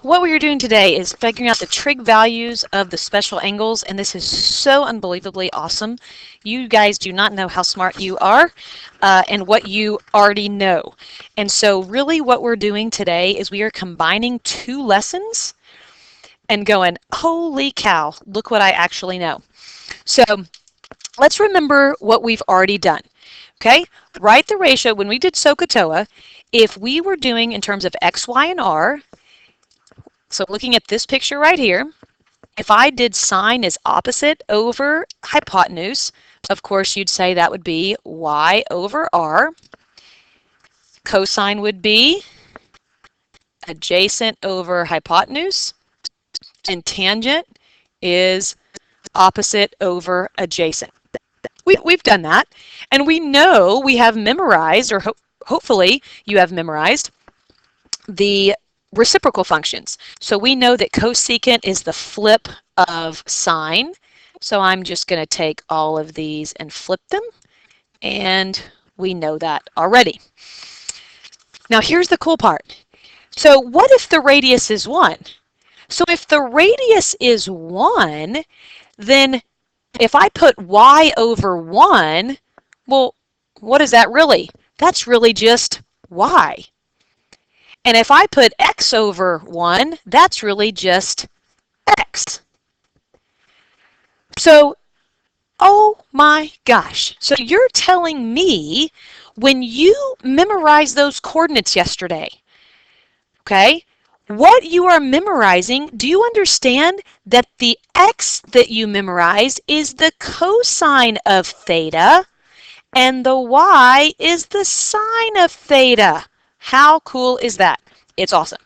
What we are doing today is figuring out the trig values of the special angles, and this is so unbelievably awesome. You guys do not know how smart you are and what you already know. And so really what we're doing today is we are combining two lessons and going, holy cow, look what I actually know. So let's remember what we've already done. Okay, write the ratio. When we did SOHCAHTOA, if we were doing in terms of x, y, and r, so looking at this picture right here, if I did sine is opposite over hypotenuse, of course you'd say that would be y over r. Cosine would be adjacent over hypotenuse, and tangent is opposite over adjacent. We've done that, and we know we have memorized, or hopefully you have memorized, the reciprocal functions. So we know that cosecant is the flip of sine. So I'm just going to take all of these and flip them, and we know that already. Now here's the cool part. So what if the radius is 1? So if the radius is 1, then if I put y over 1, well, what is that really? That's really just y. And if I put x over 1, that's really just x. So, oh my gosh. So you're telling me when you memorized those coordinates yesterday, okay, what you are memorizing, do you understand that the x that you memorized is the cosine of theta and the y is the sine of theta? How cool is that? It's awesome.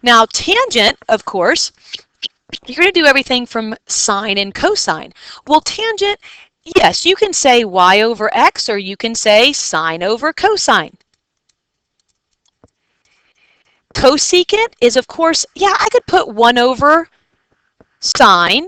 Now, tangent, of course, you're going to do everything from sine and cosine. Well, tangent, yes, you can say y over x, or you can say sine over cosine. Cosecant is, of course, yeah, I could put 1 over sine.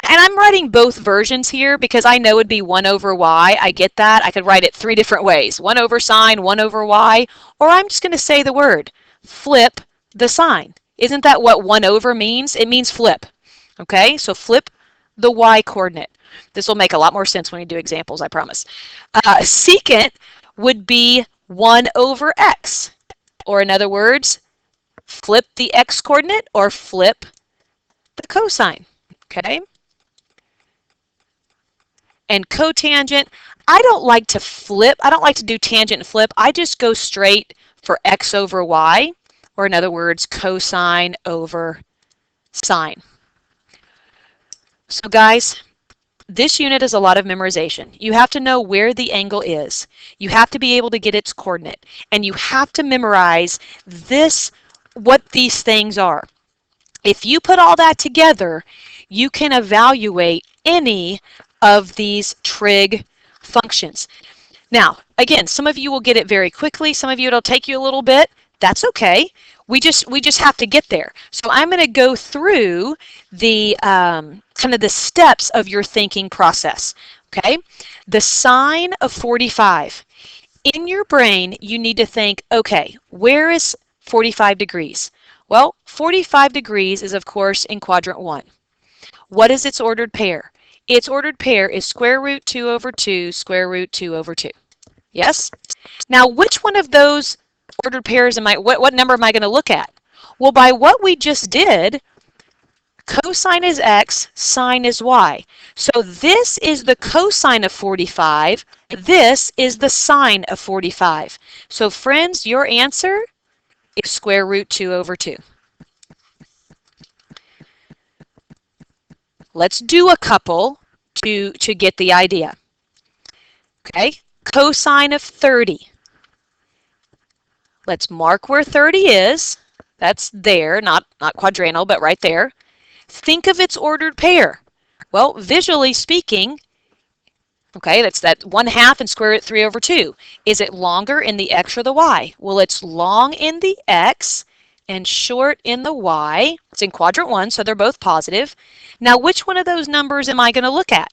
And I'm writing both versions here because I know it'd be 1 over y. I get that. I could write it 3 different ways. 1 over sine, 1 over y. Or I'm just going to say the word, flip the sine. Isn't that what 1 over means? It means flip. Okay, so flip the y coordinate. This will make a lot more sense when we do examples, I promise. Secant would be 1 over x. Or in other words, flip the x coordinate or flip the cosine. Okay? And cotangent, I don't like to flip. I don't like to do tangent and flip. I just go straight for x over y, or in other words, cosine over sine. So guys, this unit is a lot of memorization. You have to know where the angle is. You have to be able to get its coordinate. And you have to memorize what these things are. If you put all that together, you can evaluate any of these trig functions. Now, again, some of you will get it very quickly. Some of you it'll take you a little bit. That's okay. We just have to get there. So I'm going to go through the kind of the steps of your thinking process. Okay, the sine of 45. In your brain, you need to think, okay, where is 45 degrees? Well, 45 degrees is, of course, in quadrant 1. What is its ordered pair? Its ordered pair is square root 2 over 2, square root 2 over 2. Yes? Now, which one of those ordered pairs what number am I going to look at? Well, by what we just did, cosine is x, sine is y. So this is the cosine of 45. This is the sine of 45. So friends, your answer is square root 2 over 2. Let's do a couple to get the idea. Okay, cosine of 30. Let's mark where 30 is. That's there, not quadrantal, but right there. Think of its ordered pair. Well, visually speaking, okay, that's that 1/2 and square root 3 over 2. Is it longer in the x or the y? Well, it's long in the x and short in the y. It's in quadrant 1, so they're both positive. Now, which one of those numbers am I going to look at?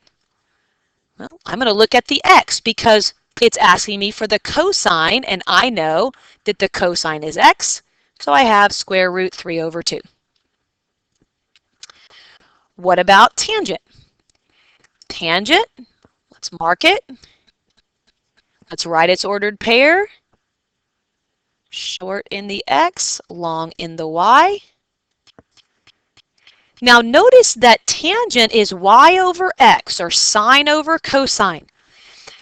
Well, I'm going to look at the x because it's asking me for the cosine, and I know that the cosine is x, So I have square root 3 over 2. What about tangent? Tangent, let's mark it. Let's write its ordered pair. Short in the x, long in the y. Now notice that tangent is y over x, or sine over cosine.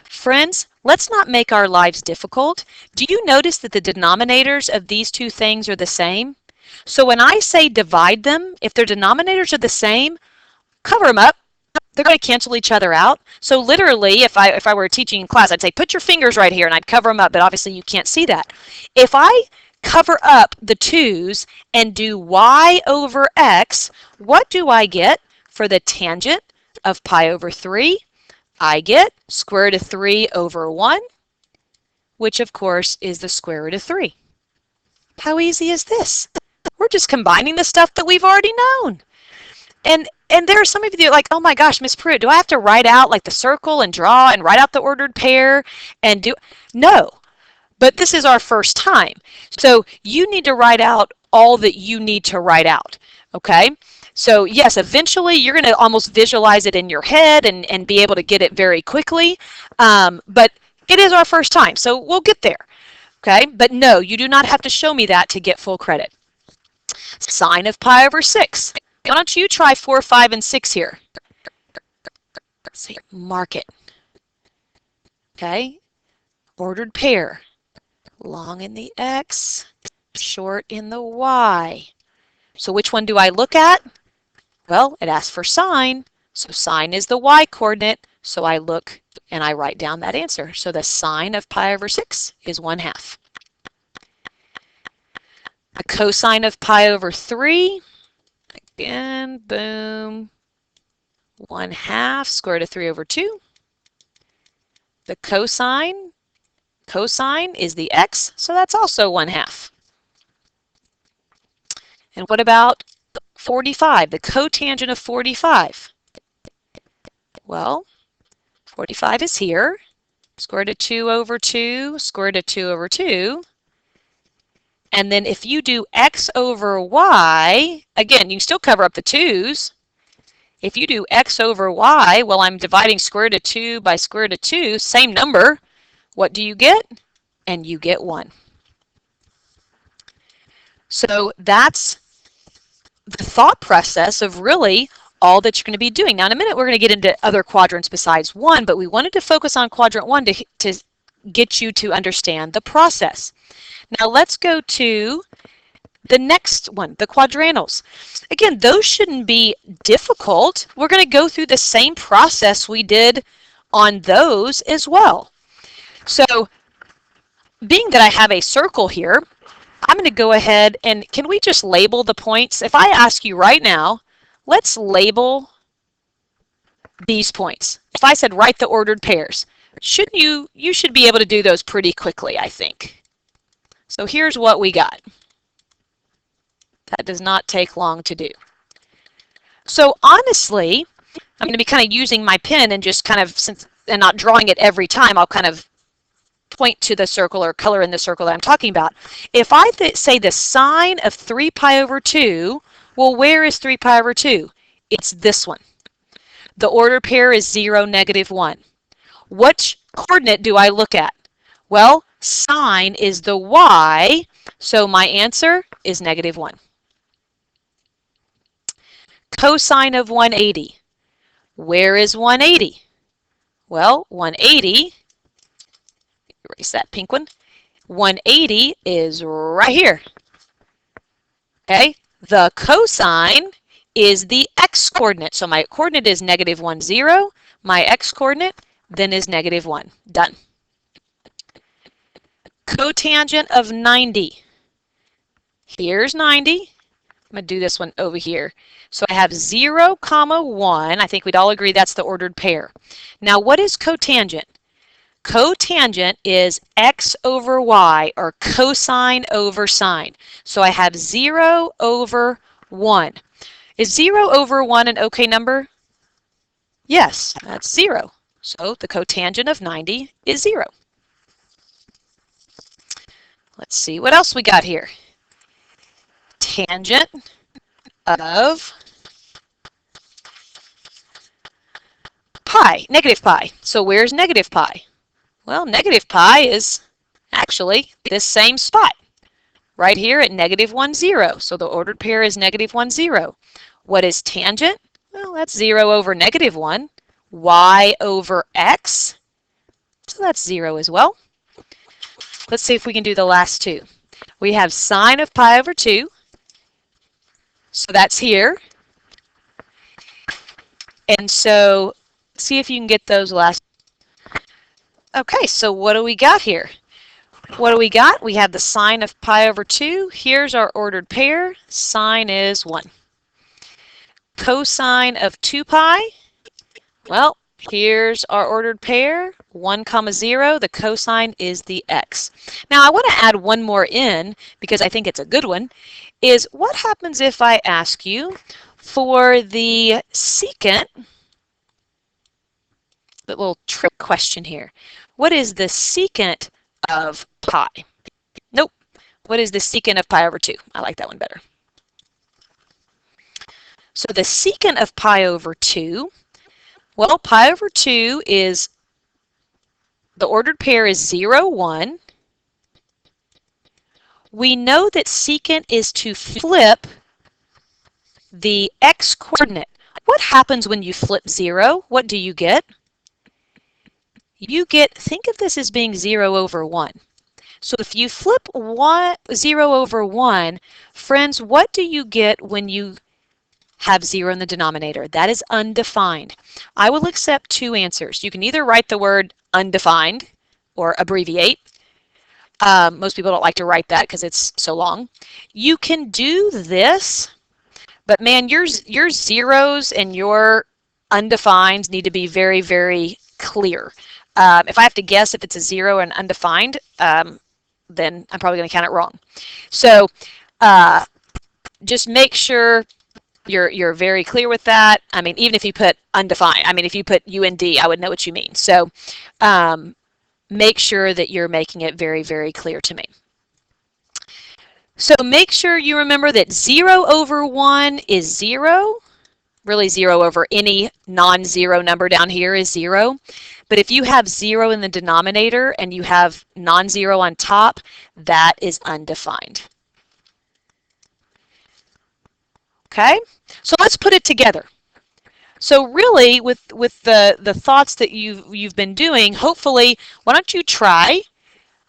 Friends, let's not make our lives difficult. Do you notice that the denominators of these two things are the same? So when I say divide them, if their denominators are the same, cover them up. They're going to cancel each other out. So literally, if I were teaching in class, I'd say, put your fingers right here, and I'd cover them up, but obviously you can't see that. If I cover up the 2's and do y over x, what do I get for the tangent of pi over 3? I get square root of 3 over 1, which of course is the square root of 3. How easy is this? We're just combining the stuff that we've already known. And there are some of you that are like, oh my gosh, Miss Pruitt, do I have to write out like the circle and draw and write out the ordered pair and do? No, but this is our first time. So you need to write out all that you need to write out, okay? So yes, eventually you're going to almost visualize it in your head and be able to get it very quickly, but it is our first time, so we'll get there, okay? But no, you do not have to show me that to get full credit. Sine of pi over 6. Why don't you try 4, 5, and 6 here? Mark it. Okay? Ordered pair. Long in the x, short in the y. So which one do I look at? Well, it asks for sine. So sine is the y coordinate. So I look and I write down that answer. So the sine of pi over 6 is 1/2. The cosine of pi over 3. Again, boom, 1/2 square root of 3 over 2. The cosine is the x, so that's also 1/2. And what about 45, the cotangent of 45? Well, 45 is here, square root of 2 over 2, square root of 2 over 2. And then if you do x over y, again, you can still cover up the 2's. If you do x over y, well, I'm dividing square root of 2 by square root of 2, same number. What do you get? And you get 1. So that's the thought process of really all that you're going to be doing. Now, in a minute, we're going to get into other quadrants besides 1, but we wanted to focus on quadrant 1 to get you to understand the process. Now let's go to the next one, the quadrantals. Again, those shouldn't be difficult. We're going to go through the same process we did on those as well. So being that I have a circle here, I'm going to go ahead and can we just label the points? If I ask you right now, let's label these points. If I said write the ordered pairs, shouldn't you should be able to do those pretty quickly, I think. So here's what we got. That does not take long to do. So honestly, I'm going to be kind of using my pen and just kind of, and not drawing it every time, I'll kind of point to the circle or color in the circle that I'm talking about. If I say the sine of 3 pi over 2, well, where is 3 pi over 2? It's this one. The ordered pair is 0, -1. Which coordinate do I look at? Well, sine is the y, so my answer is -1. Cosine of 180. Where is 180? Well, 180, erase that pink one, 180 is right here. Okay, the cosine is the x coordinate. So my coordinate is -1, 0. My x coordinate then is -1. Done. Cotangent of 90. Here's 90. I'm going to do this one over here. So I have 0, 1. I think we'd all agree that's the ordered pair. Now what is cotangent? Cotangent is x over y, or cosine over sine. So I have 0 over 1. Is 0 over 1 an okay number? Yes, that's 0. So the cotangent of 90 is 0. Let's see what else we got here. tangent of pi, negative pi. So where's negative pi? Well, negative pi is actually this same spot right here at negative 1, 0. So the ordered pair is negative 1, 0. What is tangent? Well, that's 0 over negative 1. Y over x. So that's 0 as well. Let's see if we can do the last two. We have sine of pi over 2. So that's here. And so see if you can get those last. Okay, so what do we got here? What do we got? We have the sine of pi over 2. Here's our ordered pair. Sine is 1. Cosine of 2 pi. Well, here's our ordered pair. 1, 0. The cosine is the x. Now, I want to add one more in because I think it's a good one. Is what happens if I ask you for the secant, the little trick question here. What is the secant of pi? Nope. What is the secant of pi over 2? I like that one better. So the secant of pi over 2, well, pi over 2 is, the ordered pair is 0, 1. We know that secant is to flip the x-coordinate. What happens when you flip 0? What do you get? You get, think of this as being 0 over 1. So if you flip 0 over 1, friends, what do you get when you have 0 in the denominator? That is undefined. I will accept two answers. You can either write the word undefined or abbreviate. Most people don't like to write that because it's so long. You can do this, but man, your zeros and your undefined need to be very, very clear. If I have to guess if it's a 0 and undefined, then I'm probably going to count it wrong. So just make sure you're very clear with that. I mean, even if you put undefined, I mean, if you put UND, I would know what you mean. So make sure that you're making it very, very clear to me. So make sure you remember that 0 over 1 is 0. Really 0 over any non-zero number down here is 0. But if you have 0 in the denominator and you have non-zero on top, that is undefined. Okay, so let's put it together. So really, with the thoughts that you've been doing, hopefully, why don't you try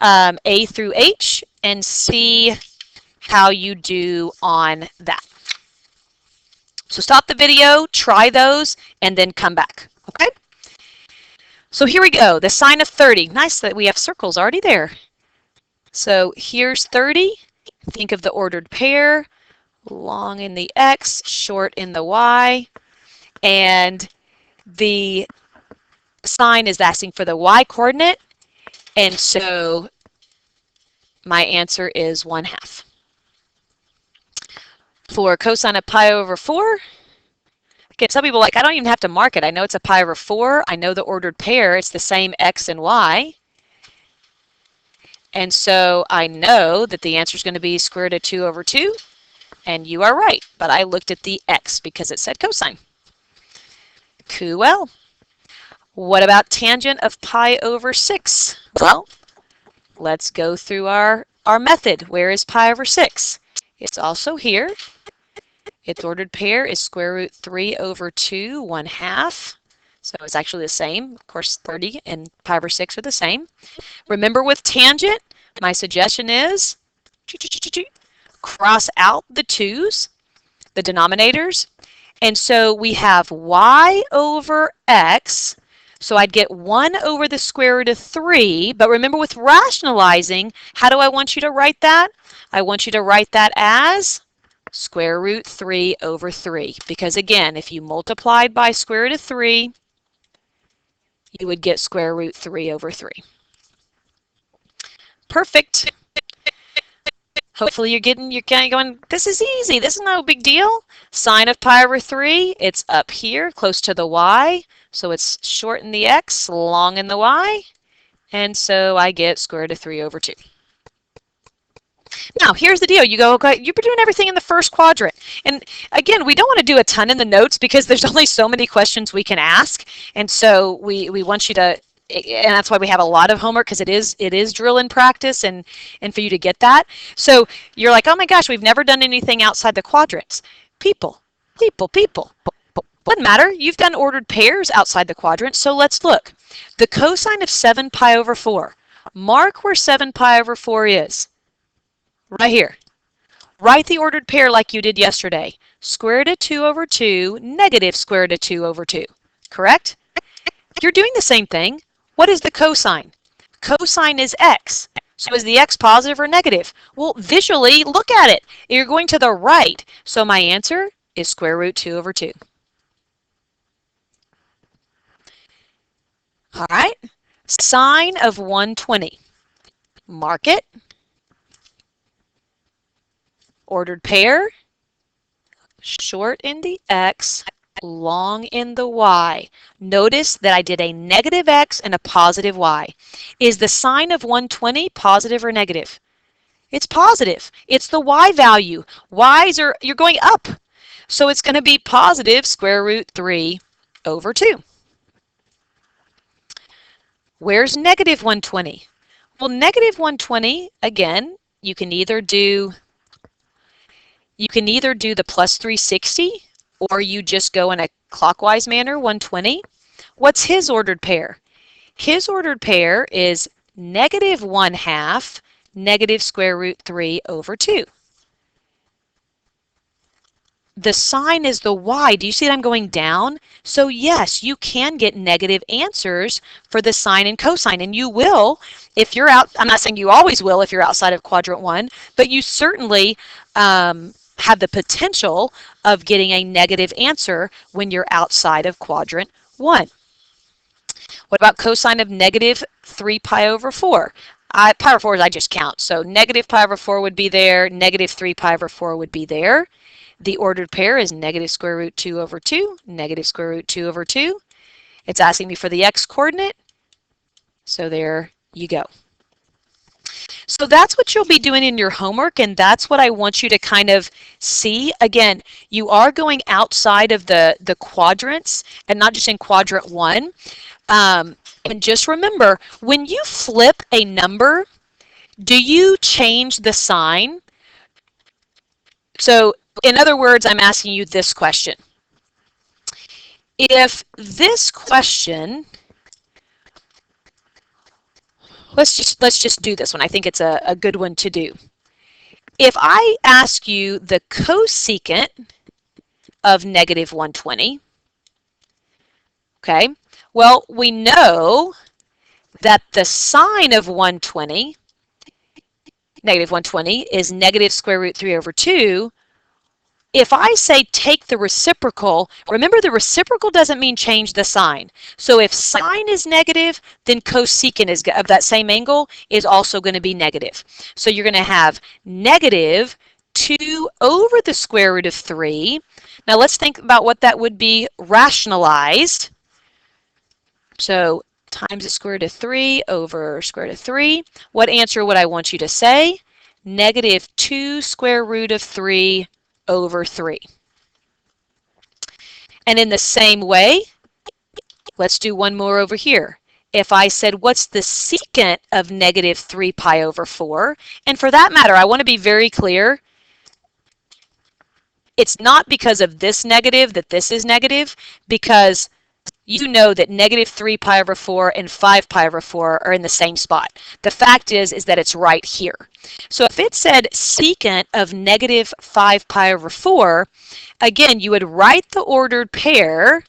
A through H and see how you do on that. So stop the video, try those, and then come back. Okay? So here we go. The sine of 30. Nice that we have circles already there. So here's 30. Think of the ordered pair. Long in the x, short in the y. And the sine is asking for the y coordinate. And so my answer is 1/2. For cosine of pi over 4, again, some people are like, I don't even have to mark it. I know it's a pi over 4. I know the ordered pair. It's the same x and y. And so I know that the answer is going to be square root of 2 over 2. And you are right. But I looked at the x because it said cosine. Cool. What about tangent of pi over 6? Well, let's go through our method. Where is pi over 6? It's also here. Its ordered pair is square root 3 over 2, 1/2. So it's actually the same. Of course, 30 and pi over 6 are the same. Remember with tangent, my suggestion is cross out the 2's, the denominators. And so we have y over x. So I'd get 1 over the square root of 3. But remember with rationalizing, how do I want you to write that? I want you to write that as square root 3 over 3. Because again, if you multiplied by square root of 3, you would get square root 3 over 3. Perfect. Hopefully you're kind of going, this is easy. This is no big deal. Sine of pi over 3, it's up here, close to the y. So it's short in the x, long in the y. And so I get square root of 3 over 2. Now, here's the deal. You go, okay, you're doing everything in the first quadrant. And again, we don't want to do a ton in the notes because there's only so many questions we can ask. And so we want you to, and that's why we have a lot of homework, because it is drill and practice, and for you to get that. So you're like, oh my gosh, we've never done anything outside the quadrants. People, people. Doesn't matter. You've done ordered pairs outside the quadrant. So let's look. The cosine of 7 pi over 4. Mark where 7 pi over 4 is. Right here. Write the ordered pair like you did yesterday. Square root of 2 over 2, negative square root of 2 over 2. Correct? You're doing the same thing. What is the cosine? Cosine is x. So is the x positive or negative? Well, visually, look at it. You're going to the right. So my answer is square root 2 over 2. All right. Sine of 120. Mark it. Ordered pair. Short in the x, long in the y. Notice that I did a negative x and a positive y. Is the sine of 120 positive or negative? It's positive. It's the y value. Y's are, you're going up. So it's going to be positive square root 3 over 2. Where's negative 120? Well, negative 120, again, you can either do the plus 360, or you just go in a clockwise manner, 120. What's his ordered pair? His ordered pair is negative 1/2 negative square root 3 over 2. The sign is the y. Do you see that I'm going down? So yes, you can get negative answers for the sine and cosine, and you will if you're out. I'm not saying you always will if you're outside of quadrant 1, but you certainly have the potential of getting a negative answer when you're outside of quadrant 1. What about cosine of negative 3 pi over 4? Pi over 4 is I just count. So negative pi over 4 would be there. Negative 3 pi over 4 would be there. The ordered pair is negative square root 2 over 2, negative square root 2 over 2. It's asking me for the x coordinate. So there you go. So that's what you'll be doing in your homework, and that's what I want you to kind of see. Again, you are going outside of the quadrants, and not just in quadrant 1. And just remember, when you flip a number, do you change the sign? So in other words, I'm asking you this question. If this question, let's just do this one. I think it's a good one to do. If I ask you the cosecant of negative 120, okay, well, we know that the sine of 120, negative 120, is negative square root 3 over 2. If I say take the reciprocal, remember the reciprocal doesn't mean change the sign. So if sine is negative, then cosecant of that same angle is also going to be negative. So you're going to have negative 2 over the square root of 3. Now let's think about what that would be rationalized. So times the square root of 3 over square root of 3. What answer would I want you to say? Negative 2 square root of 3 over 3. And in the same way, let's do one more over here. If I said, what's the secant of negative 3 pi over 4? And for that matter, I want to be very clear. It's not because of this negative that this is negative, because you know that negative 3 pi over 4 and 5 pi over 4 are in the same spot. The fact is that it's right here. So if it said secant of negative 5 pi over 4, again, you would write the ordered pair,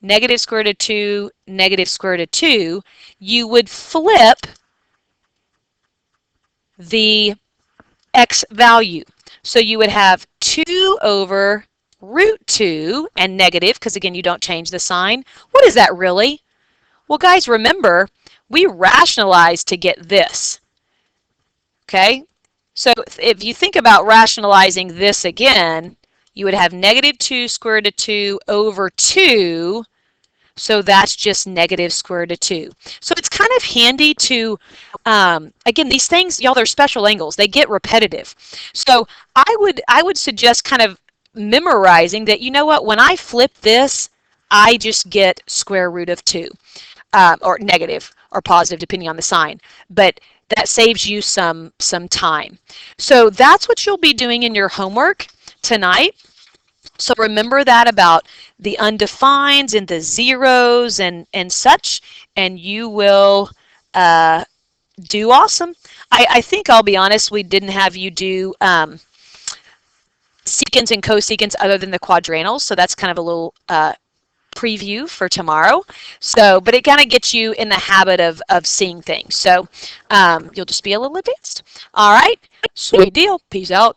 negative square root of 2, negative square root of 2. You would flip the x value. So you would have 2 over root 2 and negative, because again, you don't change the sign. What is that really? Well, guys, remember, we rationalized to get this. Okay? So if you think about rationalizing this again, you would have negative 2 square root of 2 over 2. So that's just negative square root of 2. So it's kind of handy to, again, these things, y'all, they're special angles. They get repetitive. So I would suggest kind of memorizing that, you know what, when I flip this, I just get square root of 2, or negative or positive, depending on the sign. But that saves you some time. So that's what you'll be doing in your homework tonight. So remember that about the undefineds and the zeros and such, and you will do awesome. I think I'll be honest, we didn't have you do secants and cosecants other than the quadrantals, so that's kind of a little preview for tomorrow. So, but it kind of gets you in the habit of seeing things. So you'll just be a little advanced. All right, sweet deal. Peace out.